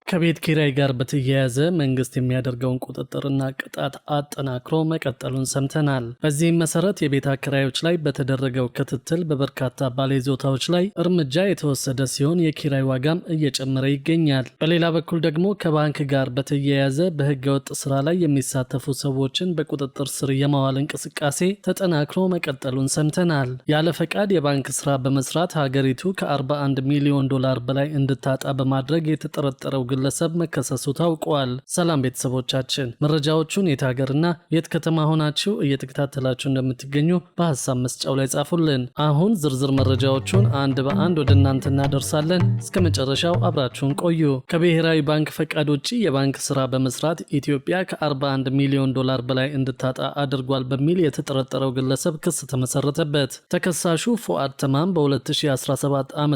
ከቤት ኪራይ ጋር በተያያዘ መንግስት የሚያደርገውን ቁጥጥርና ቅጣት አጠናክሮ መቀጠሉን ሰምተናል። በዚህም መሰረት የቤት አከራዮች ላይ በተደረገው ክትትል በበርካታ ባለይዞታዎች ላይ እርምጃ የተወሰደ ሲሆን የኪራይ ዋጋም እየጨመረ ይገኛል። በሌላ በኩል ደግሞ ከባንክ ጋር በተያያዘ በህገወጥ ስራ ላይ የሚሳተፉ ሰዎችን በቁጥጥር ስር የማዋል እንቅስቃሴ ተጠናክሮ መቀጠሉን ሰምተናል። ያለ ፈቃድ የባንክ ስራ በመስራት ሀገሪቱ ከ41 ሚሊዮን ዶላር በላይ እንድታጣ በማድረግ የተጠረጠረው ግለሰብ መከሰሱ ታውቋል። ሰላም ቤተሰቦቻችን፣ መረጃዎቹን የት ሀገርና የት ከተማ ሆናችሁ እየተከታተላችሁ እንደምትገኙ በሐሳብ መስጫው ላይ ጻፉልን። አሁን ዝርዝር መረጃዎቹን አንድ በአንድ ወደ እናንተ እናደርሳለን። እስከ መጨረሻው አብራችሁን ቆዩ። ከብሔራዊ ባንክ ፈቃድ ውጪ የባንክ ስራ በመስራት ኢትዮጵያ ከ41 ሚሊዮን ዶላር በላይ እንድታጣ አድርጓል በሚል የተጠረጠረው ግለሰብ ክስ ተመሰረተበት። ተከሳሹ ፉአድ ተማም በ2017 ዓ.ም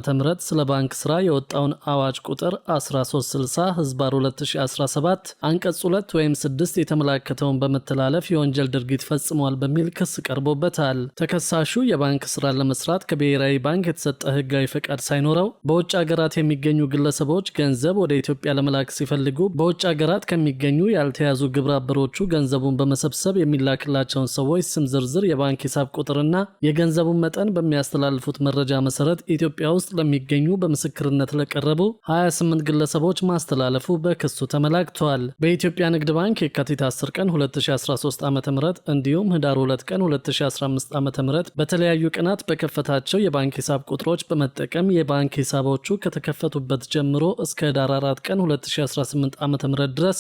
ስለ ባንክ ስራ የወጣውን አዋጅ ቁጥር 1360 ህዝባር 2017 አንቀጽ 2 ወይም 6 የተመላከተውን በመተላለፍ የወንጀል ድርጊት ፈጽሟል በሚል ክስ ቀርቦበታል። ተከሳሹ የባንክ ስራ ለመስራት ከብሔራዊ ባንክ የተሰጠ ህጋዊ ፈቃድ ሳይኖረው በውጭ ሀገራት የሚገኙ ግለሰቦች ገንዘብ ወደ ኢትዮጵያ ለመላክ ሲፈልጉ በውጭ ሀገራት ከሚገኙ ያልተያዙ ግብረ አበሮቹ ገንዘቡን በመሰብሰብ የሚላክላቸውን ሰዎች ስም ዝርዝር፣ የባንክ ሂሳብ ቁጥርና የገንዘቡን መጠን በሚያስተላልፉት መረጃ መሰረት ኢትዮጵያ ውስጥ ለሚገኙ በምስክርነት ለቀረቡ 28 ግለሰቦች ማስተላለፉ በክሱ ተመላክቷል። በኢትዮጵያ ንግድ ባንክ የካቲት 10 ቀን 2013 ዓ.ም እንዲሁም ህዳር 2 ቀን 2015 ዓ.ም በተለያዩ ቀናት በከፈታቸው የባንክ ሂሳብ ቁጥሮች በመጠቀም የባንክ ሂሳቦቹ ከተከፈቱበት ጀምሮ እስከ ህዳር 4 ቀን 2018 ዓ.ም ድረስ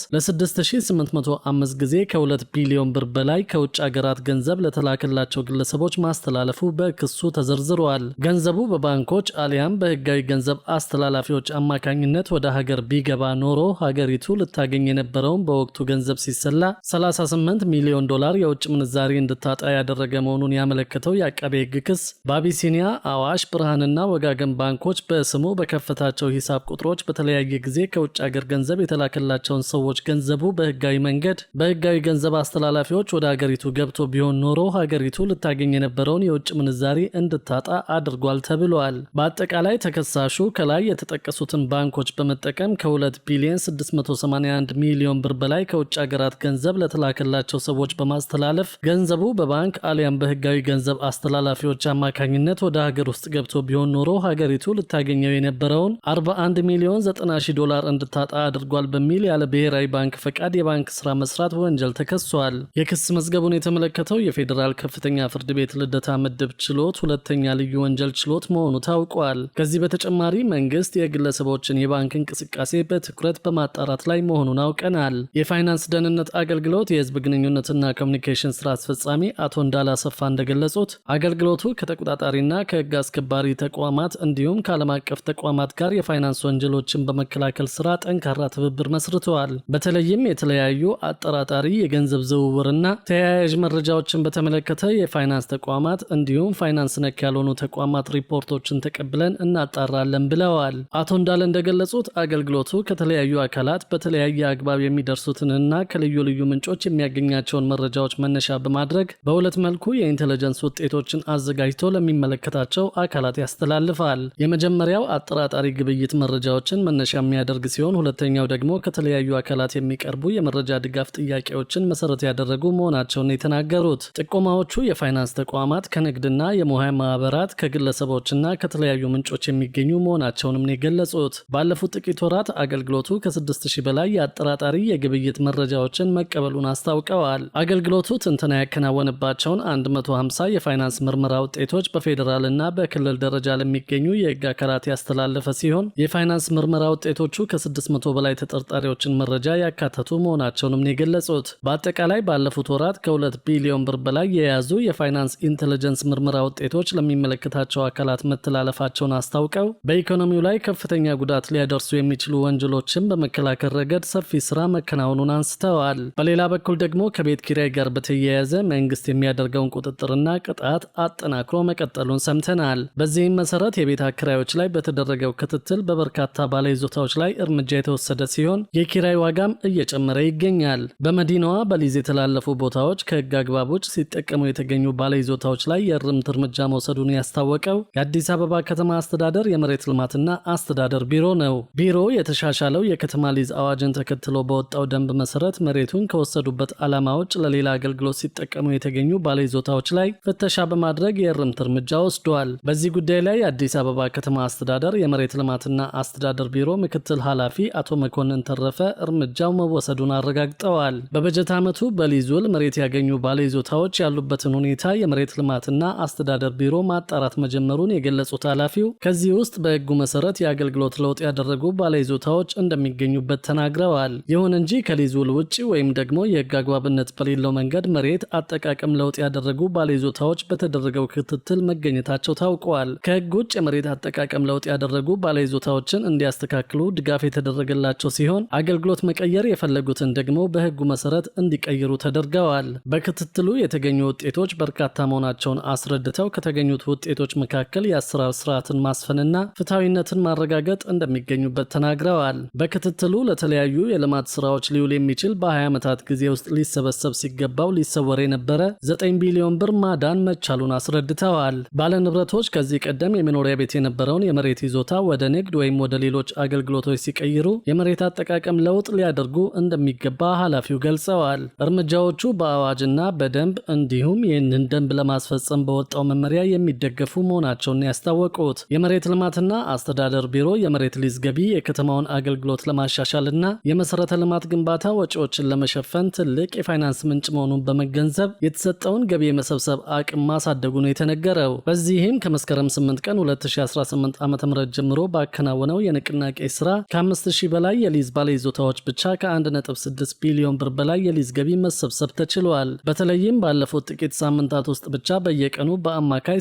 ለ6805 ጊዜ ከ2 ቢሊዮን ብር በላይ ከውጭ ሀገራት ገንዘብ ለተላከላቸው ግለሰቦች ማስተላለፉ በክሱ ተዘርዝሯል። ገንዘቡ በባንኮች አሊያም በህጋዊ ገንዘብ አስተላላፊዎች አማካኝነት ወደ ሀገር ቢገባ ኖሮ ሀገሪቱ ልታገኝ የነበረውን በወቅቱ ገንዘብ ሲሰላ 38 ሚሊዮን ዶላር የውጭ ምንዛሪ እንድታጣ ያደረገ መሆኑን ያመለከተው የአቃቤ ህግ ክስ በአቢሲኒያ፣ አዋሽ፣ ብርሃንና ወጋገን ባንኮች በስሙ በከፈታቸው ሂሳብ ቁጥሮች በተለያየ ጊዜ ከውጭ ሀገር ገንዘብ የተላከላቸውን ሰዎች ገንዘቡ በህጋዊ መንገድ በህጋዊ ገንዘብ አስተላላፊዎች ወደ ሀገሪቱ ገብቶ ቢሆን ኖሮ ሀገሪቱ ልታገኝ የነበረውን የውጭ ምንዛሪ እንድታጣ አድርጓል ተብሏል። በአጠቃላይ ተከሳሹ ከላይ የተጠቀሱትን ባንኮች በመጠቀም ከ2 ቢሊዮን 681 ሚሊዮን ብር በላይ ከውጭ ሀገራት ገንዘብ ለተላከላቸው ሰዎች በማስተላለፍ ገንዘቡ በባንክ አሊያም በህጋዊ ገንዘብ አስተላላፊዎች አማካኝነት ወደ ሀገር ውስጥ ገብቶ ቢሆን ኖሮ ሀገሪቱ ልታገኘው የነበረውን 41 ሚሊዮን 90 ሺህ ዶላር እንድታጣ አድርጓል በሚል ያለ ብሔራዊ ባንክ ፈቃድ የባንክ ስራ መስራት ወንጀል ተከሷል። የክስ መዝገቡን የተመለከተው የፌዴራል ከፍተኛ ፍርድ ቤት ልደታ ምድብ ችሎት ሁለተኛ ልዩ ወንጀል ችሎት መሆኑ ታውቋል። ከዚህ በተጨማሪ መንግስት የግለሰቦችን የባንክ እንቅስቃሴ በትኩረት በማጣራት ላይ መሆኑን አውቀናል። የፋይናንስ ደህንነት አገልግሎት የህዝብ ግንኙነትና ኮሚኒኬሽን ስራ አስፈጻሚ አቶ እንዳለ አሰፋ እንደገለጹት አገልግሎቱ ከተቆጣጣሪና ከህግ አስከባሪ ተቋማት እንዲሁም ከዓለም አቀፍ ተቋማት ጋር የፋይናንስ ወንጀሎችን በመከላከል ስራ ጠንካራ ትብብር መስርተዋል። በተለይም የተለያዩ አጠራጣሪ የገንዘብ ዝውውርና ተያያዥ መረጃዎችን በተመለከተ የፋይናንስ ተቋማት እንዲሁም ፋይናንስ ነክ ያልሆኑ ተቋማት ሪፖርቶችን ተቀብለን እናጣራለን ብለዋል። አቶ እንዳለ እንደገለጹት አገልግሎቱ ከተለያዩ አካላት በተለያየ አግባብ የሚደርሱትንና ከልዩ ልዩ ምንጮች የሚያገኛቸውን መረጃዎች መነሻ በማድረግ በሁለት መልኩ የኢንተለጀንስ ውጤቶችን አዘጋጅቶ ለሚመለከታቸው አካላት ያስተላልፋል። የመጀመሪያው አጠራጣሪ ግብይት መረጃዎችን መነሻ የሚያደርግ ሲሆን ሁለተኛው ደግሞ ከተለያዩ አካላት የሚቀርቡ የመረጃ ድጋፍ ጥያቄዎችን መሰረት ያደረጉ መሆናቸውን የተናገሩት ጥቆማዎቹ የፋይናንስ ተቋማት ከንግድና የሙያ ማህበራት ከግለሰቦችና ከተለያዩ ምንጮች የሚገኙ መሆናቸውንም ነው የገለጹት። ባለፉት ጥቂት ወራት አገልግሎቱ ከ6000 በላይ የአጠራጣሪ የግብይት መረጃዎችን መቀበሉን አስታውቀዋል። አገልግሎቱ ትንተና ያከናወነባቸውን 150 የፋይናንስ ምርመራ ውጤቶች በፌዴራልና በክልል ደረጃ ለሚገኙ የህግ አካላት ያስተላለፈ ሲሆን የፋይናንስ ምርመራ ውጤቶቹ ከ600 በላይ ተጠርጣሪዎችን መረጃ ያካተቱ መሆናቸውንም ነው የገለጹት። በአጠቃላይ ባለፉት ወራት ከ2 ቢሊዮን ብር በላይ የያዙ የፋይናንስ ኢንተለጀንስ ምርመራ ውጤቶች ለሚመለከታቸው አካላት መተላለፋቸውን አስታውቀው በኢኮኖሚው ላይ ከፍተኛ ጉዳት ሊያደርሱ የሚችሉ ወንጀሎችን በመከላከል ረገድ ሰፊ ስራ መከናወኑን አንስተዋል። በሌላ በኩል ደግሞ ከቤት ኪራይ ጋር በተያያዘ መንግስት የሚያደርገውን ቁጥጥርና ቅጣት አጠናክሮ መቀጠሉን ሰምተናል። በዚህም መሰረት የቤት አከራዮች ላይ በተደረገው ክትትል በበርካታ ባለይዞታዎች ላይ እርምጃ የተወሰደ ሲሆን የኪራይ ዋጋም እየጨመረ ይገኛል። በመዲናዋ በሊዝ የተላለፉ ቦታዎች ከህግ አግባብ ውጭ ሲጠቀሙ የተገኙ ባለይዞታዎች ላይ የእርምት እርምጃ መውሰዱን ያስታወቀው የአዲስ አበባ ከተማ አስተዳደር የመሬት ልማትና አስተዳደር ቢሮ ነው። ቢሮ የተሻ የተሻሻለው የከተማ ሊዝ አዋጅን ተከትሎ በወጣው ደንብ መሰረት መሬቱን ከወሰዱበት ዓላማ ውጭ ለሌላ አገልግሎት ሲጠቀሙ የተገኙ ባለይዞታዎች ላይ ፍተሻ በማድረግ የእርምት እርምጃ ወስዷል። በዚህ ጉዳይ ላይ የአዲስ አበባ ከተማ አስተዳደር የመሬት ልማትና አስተዳደር ቢሮ ምክትል ኃላፊ አቶ መኮንን ተረፈ እርምጃው መወሰዱን አረጋግጠዋል። በበጀት ዓመቱ በሊዝ ውል መሬት ያገኙ ባለይዞታዎች ያሉበትን ሁኔታ የመሬት ልማትና አስተዳደር ቢሮ ማጣራት መጀመሩን የገለጹት ኃላፊው ከዚህ ውስጥ በሕጉ መሰረት የአገልግሎት ለውጥ ያደረጉ ባለይዞታዎች እንደሚገኙበት ተናግረዋል። ይሁን እንጂ ከሊዝ ውል ውጪ ወይም ደግሞ የሕግ አግባብነት በሌለው መንገድ መሬት አጠቃቀም ለውጥ ያደረጉ ባለይዞታዎች በተደረገው ክትትል መገኘታቸው ታውቋል። ከሕግ ውጭ የመሬት አጠቃቀም ለውጥ ያደረጉ ባለይዞታዎችን እንዲያስተካክሉ ድጋፍ የተደረገላቸው ሲሆን አገልግሎት መቀየር የፈለጉትን ደግሞ በሕጉ መሰረት እንዲቀይሩ ተደርገዋል። በክትትሉ የተገኙ ውጤቶች በርካታ መሆናቸውን አስረድተው ከተገኙት ውጤቶች መካከል የአሰራር ስርዓትን ማስፈንና ፍትሐዊነትን ማረጋገጥ እንደሚገኙበት ተናግረዋል። በክትትሉ ለተለያዩ የልማት ስራዎች ሊውል የሚችል በ20 ዓመታት ጊዜ ውስጥ ሊሰበሰብ ሲገባው ሊሰወር የነበረ 9 ቢሊዮን ብር ማዳን መቻሉን አስረድተዋል። ባለንብረቶች ከዚህ ቀደም የመኖሪያ ቤት የነበረውን የመሬት ይዞታ ወደ ንግድ ወይም ወደ ሌሎች አገልግሎቶች ሲቀይሩ የመሬት አጠቃቀም ለውጥ ሊያደርጉ እንደሚገባ ኃላፊው ገልጸዋል። እርምጃዎቹ በአዋጅና በደንብ እንዲሁም ይህንን ደንብ ለማስፈጸም በወጣው መመሪያ የሚደገፉ መሆናቸውን ያስታወቁት የመሬት ልማትና አስተዳደር ቢሮ የመሬት ሊዝ ገቢ የከተማውን አገልግሎት ለማሻሻልና የመሰረተ ልማት ግንባታ ወጪዎችን ለመሸፈን ትልቅ የፋይናንስ ምንጭ መሆኑን በመገንዘብ የተሰጠውን ገቢ የመሰብሰብ አቅም ማሳደጉ ነው የተነገረው። በዚህም ከመስከረም 8 ቀን 2018 ዓ.ም ጀምሮ ባከናወነው የንቅናቄ ስራ ከ5000 በላይ የሊዝ ባለይዞታዎች ብቻ ከ1.6 ቢሊዮን ብር በላይ የሊዝ ገቢ መሰብሰብ ተችሏል። በተለይም ባለፉት ጥቂት ሳምንታት ውስጥ ብቻ በየቀኑ በአማካይ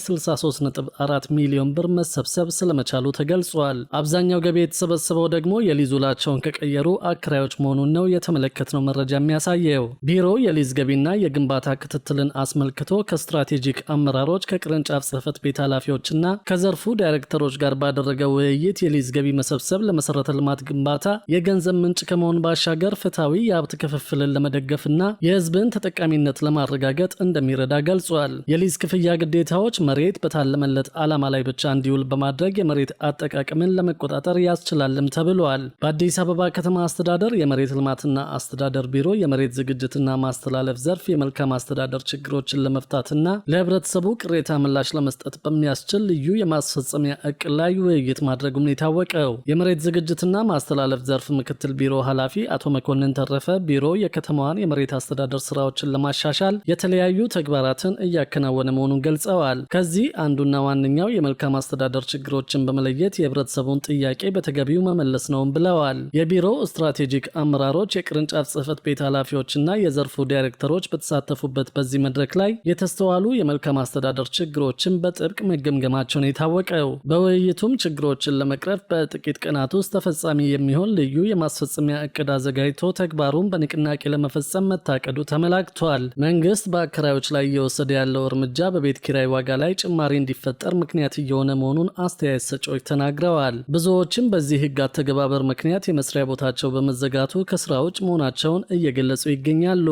63.4 ሚሊዮን ብር መሰብሰብ ስለመቻሉ ተገልጿል። አብዛኛው ገቢ የተሰበሰበው ደግሞ የሊዝ ውላቸውን ከቀየሩ አከራዮች መሆኑን ነው የተመለከትነው መረጃ የሚያሳየው። ቢሮው የሊዝ ገቢና የግንባታ ክትትልን አስመልክቶ ከስትራቴጂክ አመራሮች ከቅርንጫፍ ጽህፈት ቤት ኃላፊዎችና ከዘርፉ ዳይሬክተሮች ጋር ባደረገው ውይይት የሊዝ ገቢ መሰብሰብ ለመሰረተ ልማት ግንባታ የገንዘብ ምንጭ ከመሆን ባሻገር ፍትሐዊ የሀብት ክፍፍልን ለመደገፍና የህዝብን ተጠቃሚነት ለማረጋገጥ እንደሚረዳ ገልጿል። የሊዝ ክፍያ ግዴታዎች መሬት በታለመለት ዓላማ ላይ ብቻ እንዲውል በማድረግ የመሬት አጠቃቀምን ለመቆጣጠር ያስችላልም ተብሏል። በአዲስ አበባ ከተማ አስተዳደር የመሬት ልማትና አስተዳደር ቢሮ የመሬት ዝግጅትና ማስተላለፍ ዘርፍ የመልካም አስተዳደር ችግሮችን ለመፍታትና ለህብረተሰቡ ቅሬታ ምላሽ ለመስጠት በሚያስችል ልዩ የማስፈጸሚያ እቅድ ላይ ውይይት ማድረጉም የታወቀው የመሬት ዝግጅትና ማስተላለፍ ዘርፍ ምክትል ቢሮ ኃላፊ አቶ መኮንን ተረፈ ቢሮ የከተማዋን የመሬት አስተዳደር ስራዎችን ለማሻሻል የተለያዩ ተግባራትን እያከናወነ መሆኑን ገልጸዋል። ከዚህ አንዱና ዋነኛው የመልካም አስተዳደር ችግሮችን በመለየት የህብረተሰቡን ጥያቄ በተገቢው መመለስ ነውም ብለዋል። የቢሮው ስትራቴጂክ አመራሮች፣ የቅርንጫፍ ጽህፈት ቤት ኃላፊዎችና የዘርፉ ዳይሬክተሮች በተሳተፉበት በዚህ መድረክ ላይ የተስተዋሉ የመልካም አስተዳደር ችግሮችን በጥብቅ መገምገማቸውን የታወቀው በውይይቱም ችግሮችን ለመቅረፍ በጥቂት ቀናት ውስጥ ተፈጻሚ የሚሆን ልዩ የማስፈጸሚያ እቅድ አዘጋጅቶ ተግባሩን በንቅናቄ ለመፈጸም መታቀዱ ተመላክቷል። መንግስት በአከራዮች ላይ እየወሰደ ያለው እርምጃ በቤት ኪራይ ዋጋ ላይ ጭማሪ እንዲፈጠር ምክንያት እየሆነ መሆኑን አስተያየት ሰጪዎች ተናግረዋል። ብዙዎችም በዚህ ህግ አተገባበር ምክንያት የመስሪያ ቦታቸው በመዘጋቱ ከስራ ውጭ መሆናቸውን እየገለጹ ይገኛሉ።